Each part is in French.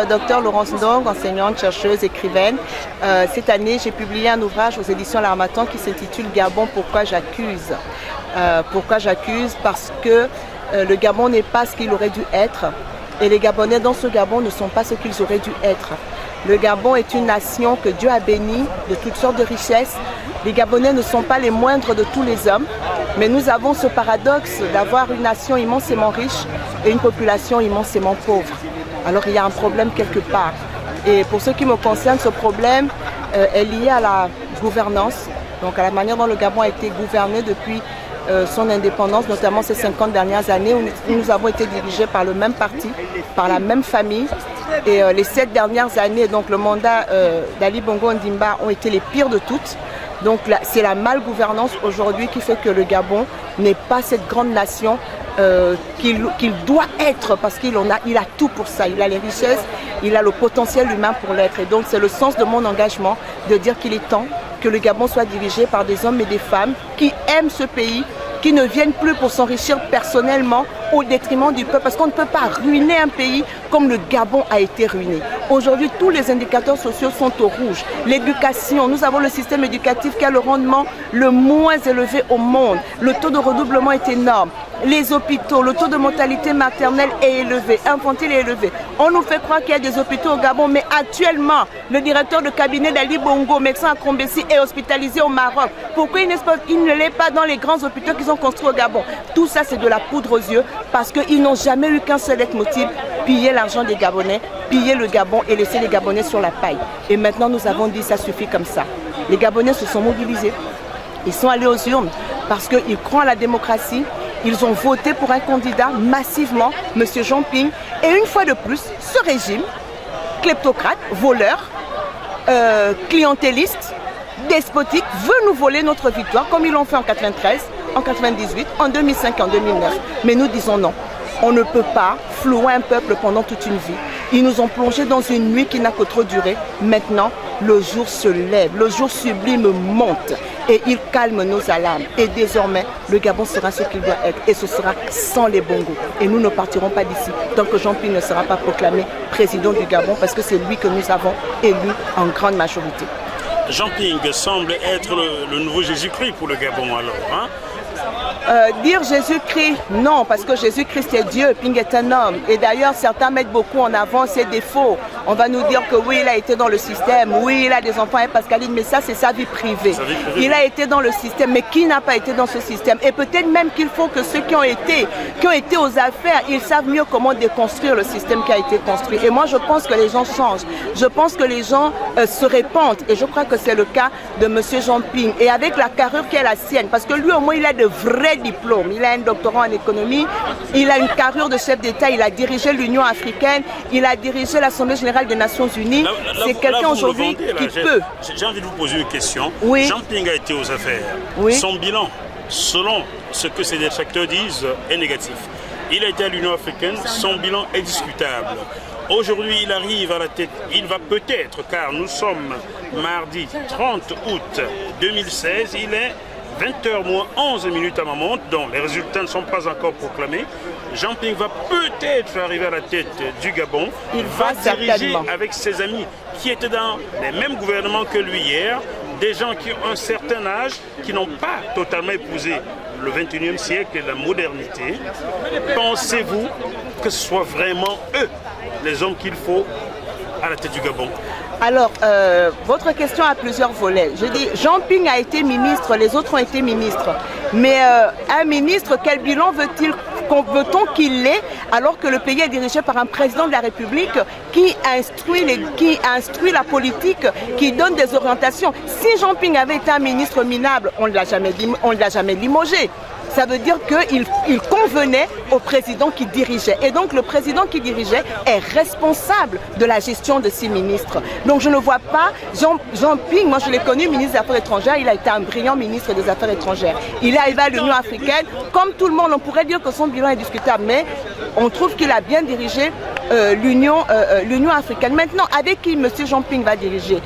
Dr Laurence Ndong, enseignante, chercheuse, écrivaine. Cette année, j'ai publié un ouvrage aux éditions L'Harmattan qui s'intitule « Gabon, pourquoi j'accuse ». Pourquoi j'accuse? Parce que le Gabon n'est pas ce qu'il aurait dû être et les Gabonais dans ce Gabon ne sont pas ce qu'ils auraient dû être. Le Gabon est une nation que Dieu a bénie de toutes sortes de richesses. Les Gabonais ne sont pas les moindres de tous les hommes, mais nous avons ce paradoxe d'avoir une nation immensément riche et une population immensément pauvre. Alors il y a un problème quelque part. Et pour ce qui me concerne, ce problème est lié à la gouvernance, donc à la manière dont le Gabon a été gouverné depuis son indépendance, notamment ces 50 dernières années où nous avons été dirigés par le même parti, par la même famille. Et les 7 dernières années, donc le mandat d'Ali Bongo Ondimba ont été les pires de toutes. Donc c'est la malgouvernance aujourd'hui qui fait que le Gabon n'est pas cette grande nation qu'il doit être parce qu'il a tout pour ça. Il a les richesses, il a le potentiel humain pour l'être. Et donc c'est le sens de mon engagement de dire qu'il est temps que le Gabon soit dirigé par des hommes et des femmes qui aiment ce pays, qui ne viennent plus pour s'enrichir personnellement au détriment du peuple. Parce qu'on ne peut pas ruiner un pays comme le Gabon a été ruiné. Aujourd'hui, tous les indicateurs sociaux sont au rouge. L'éducation, nous avons le système éducatif qui a le rendement le moins élevé au monde. Le taux de redoublement est énorme. Les hôpitaux, le taux de mortalité maternelle est élevé, infantile est élevé. On nous fait croire qu'il y a des hôpitaux au Gabon, mais actuellement, le directeur de cabinet d'Ali Bongo, médecin à Krombessi, est hospitalisé au Maroc. Pourquoi il ne l'est pas dans les grands hôpitaux qu'ils ont construits au Gabon? Tout ça, c'est de la poudre aux yeux, parce qu'ils n'ont jamais eu qu'un seul leitmotiv, piller l'argent des Gabonais, piller le Gabon et laisser les Gabonais sur la paille. Et maintenant, nous avons dit ça suffit comme ça. Les Gabonais se sont mobilisés, ils sont allés aux urnes, parce qu'ils croient à la démocratie. Ils ont voté pour un candidat massivement, M. Jean Ping. Et une fois de plus, ce régime, kleptocrate, voleur, clientéliste, despotique, veut nous voler notre victoire, comme ils l'ont fait en 93, en 98, en 2005 et en 2009. Mais nous disons non. On ne peut pas flouer un peuple pendant toute une vie. Ils nous ont plongés dans une nuit qui n'a que trop duré. Maintenant, le jour se lève, le jour sublime monte et il calme nos alarmes. Et désormais, le Gabon sera ce qu'il doit être et ce sera sans les bongos. Et nous ne partirons pas d'ici tant que Jean Ping ne sera pas proclamé président du Gabon parce que c'est lui que nous avons élu en grande majorité. Jean Ping semble être le nouveau Jésus-Christ pour le Gabon alors, hein? Dire Jésus-Christ, non, parce que Jésus-Christ est Dieu, Ping est un homme. Et d'ailleurs, certains mettent beaucoup en avant ses défauts. On va nous dire que oui, il a été dans le système, oui, il a des enfants et Pascaline, mais ça, c'est sa vie privée. Il a été dans le système, mais qui n'a pas été dans ce système? Et peut-être même qu'il faut que ceux qui ont été aux affaires, ils savent mieux comment déconstruire le système qui a été construit. Et moi, je pense que les gens changent. Je pense que les gens se répandent. Et je crois que c'est le cas de M. Jean Ping. Et avec la carrure qui est la sienne, parce que lui, au moins, il a de vrais diplômes. Il a un doctorat en économie, il a une carrure de chef d'État, il a dirigé l'Union africaine, il a dirigé l'Assemblée générale des Nations unies. C'est quelqu'un aujourd'hui qui peut. J'ai envie de vous poser une question. Oui. Jean Ping a été aux affaires. Oui. Son bilan, selon ce que ses détracteurs disent, est négatif. Il a été à l'Union africaine, son bilan est discutable. Aujourd'hui, il arrive à la tête, il va peut-être, car nous sommes mardi 30 août 2016, il est 20h moins 11 minutes à ma montre, dont les résultats ne sont pas encore proclamés. Jean Ping va peut-être arriver à la tête du Gabon. Il va diriger avec ses amis qui étaient dans les mêmes gouvernements que lui hier, des gens qui ont un certain âge, qui n'ont pas totalement épousé le 21e siècle et la modernité. Pensez-vous que ce soit vraiment eux, les hommes qu'il faut à la tête du Gabon? Alors, votre question a plusieurs volets. Je dis, Jean Ping a été ministre, les autres ont été ministres. Mais un ministre, quel bilan veut-on qu'il ait alors que le pays est dirigé par un président de la République qui instruit la politique, qui donne des orientations? Si Jean Ping avait été un ministre minable, on ne l'a jamais limogé. Ça veut dire qu'il convenait au président qui dirigeait. Et donc le président qui dirigeait est responsable de la gestion de ses ministres. Donc je ne vois pas Jean Ping, moi je l'ai connu ministre des Affaires étrangères, il a été un brillant ministre des Affaires étrangères. Il est arrivé à l'Union africaine, comme tout le monde, on pourrait dire que son bilan est discutable, mais on trouve qu'il a bien dirigé l'Union africaine. Maintenant, avec qui M. Jean-Ping va diriger?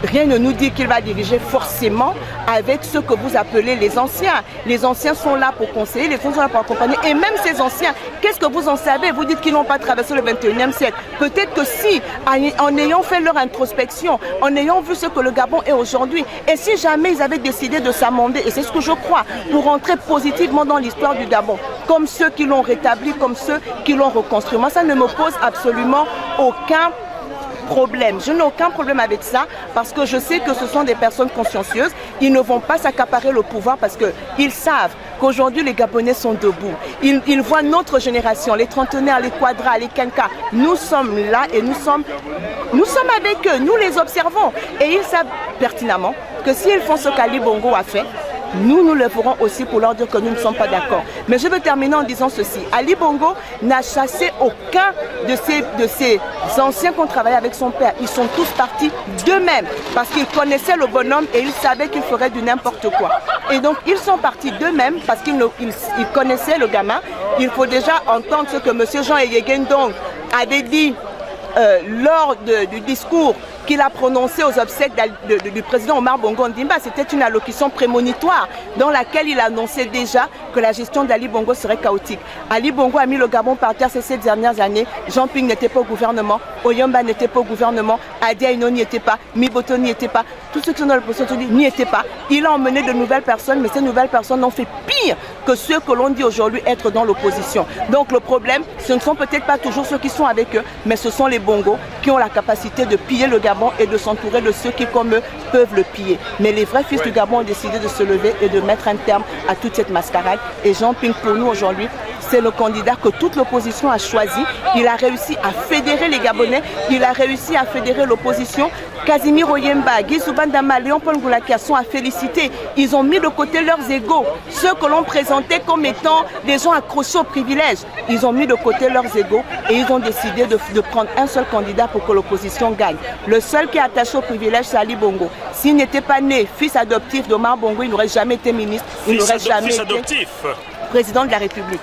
Rien ne nous dit qu'il va diriger forcément avec ce que vous appelez les anciens. Les anciens sont là pour conseiller, les anciens sont là pour accompagner. Et même ces anciens, qu'est-ce que vous en savez? Vous dites qu'ils n'ont pas traversé le 21e siècle. Peut-être que si, en ayant fait leur introspection, en ayant vu ce que le Gabon est aujourd'hui, et si jamais ils avaient décidé de s'amender, et c'est ce que je crois, pour entrer positivement dans l'histoire du Gabon, comme ceux qui l'ont rétabli, comme ceux qui l'ont reconstruit. Moi, ça ne me pose absolument aucun problème. Je n'ai aucun problème avec ça parce que je sais que ce sont des personnes consciencieuses. Ils ne vont pas s'accaparer le pouvoir parce qu'ils savent qu'aujourd'hui les Gabonais sont debout. Ils voient notre génération, les trentenaires, les quadras, les quinquas. Nous sommes là et nous sommes avec eux. Nous les observons. Et ils savent pertinemment que s'ils font ce qu'Ali Bongo a fait, nous le ferons aussi pour leur dire que nous ne sommes pas d'accord. Mais je veux terminer en disant ceci. Ali Bongo n'a chassé aucun de ces anciens qui ont travaillé avec son père. Ils sont tous partis d'eux-mêmes parce qu'ils connaissaient le bonhomme et ils savaient qu'il ferait du n'importe quoi. Et donc ils sont partis d'eux-mêmes parce qu'ils connaissaient le gamin. Il faut déjà entendre ce que M. Jean Eyegendong avait dit lors du discours qu'il a prononcé aux obsèques du président Omar Bongo Ondimba. C'était une allocution prémonitoire dans laquelle il annonçait déjà que la gestion d'Ali Bongo serait chaotique. Ali Bongo a mis le Gabon par terre ces 7 dernières années. Jean-Ping n'était pas au gouvernement, Oyomba n'était pas au gouvernement, Adia Ino n'y était pas, Miboto n'y était pas, tous ceux qui sont dans l'opposition n'y étaient pas. Il a emmené de nouvelles personnes, mais ces nouvelles personnes ont fait pire que ceux que l'on dit aujourd'hui être dans l'opposition. Donc le problème, ce ne sont peut-être pas toujours ceux qui sont avec eux, mais ce sont les Bongo qui ont la capacité de piller le Gabon et de s'entourer de ceux qui, comme eux, peuvent le piller. Mais les vrais fils du Gabon ont décidé de se lever et de mettre un terme à toute cette mascarade. Et Jean-Ping, pour nous aujourd'hui, c'est le candidat que toute l'opposition a choisi. Il a réussi à fédérer les Gabonais, il a réussi à fédérer l'opposition. Casimir Oyemba, Guy Soubandama, Léon Paul Ngoulakia sont à féliciter. Ils ont mis de côté leurs égaux, ceux que l'on présentait comme étant des gens accrochés aux privilèges. Ils ont mis de côté leurs égaux et ils ont décidé de prendre un seul candidat pour que l'opposition gagne. Le seul qui est attaché aux privilèges, c'est Ali Bongo. S'il n'était pas né fils adoptif d'Omar Bongo, il n'aurait jamais été ministre, il n'aurait jamais été président de la République.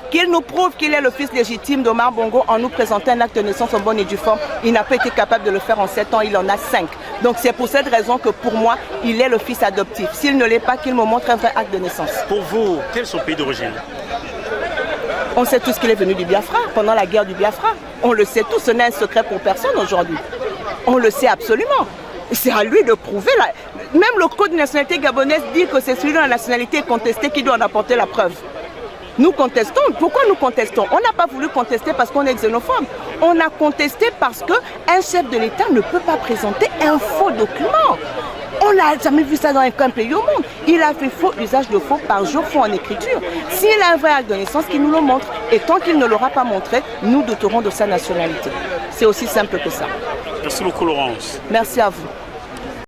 Qu'il nous prouve qu'il est le fils légitime d'Omar Bongo en nous présentant un acte de naissance en bonne et due forme. Il n'a pas été capable de le faire en 7 ans, il en a 5. Donc c'est pour cette raison que pour moi, il est le fils adoptif. S'il ne l'est pas, qu'il me montre un vrai acte de naissance. Pour vous, quel est son pays d'origine? On sait tous qu'il est venu du Biafra, pendant la guerre du Biafra. On le sait tous, ce n'est un secret pour personne aujourd'hui. On le sait absolument. C'est à lui de prouver. Même le code de nationalité gabonaise dit que c'est celui dont la nationalité est contestée qui doit en apporter la preuve. Nous contestons. Pourquoi nous contestons? On n'a pas voulu contester parce qu'on est xénophobe. On a contesté parce qu'un chef de l'État ne peut pas présenter un faux document. On n'a jamais vu ça dans aucun pays au monde. Il a fait faux usage de faux par jour, faux en écriture. S'il a un vrai acte de naissance, qu'il nous le montre. Et tant qu'il ne l'aura pas montré, nous douterons de sa nationalité. C'est aussi simple que ça. Merci beaucoup, Laurence. Merci à vous.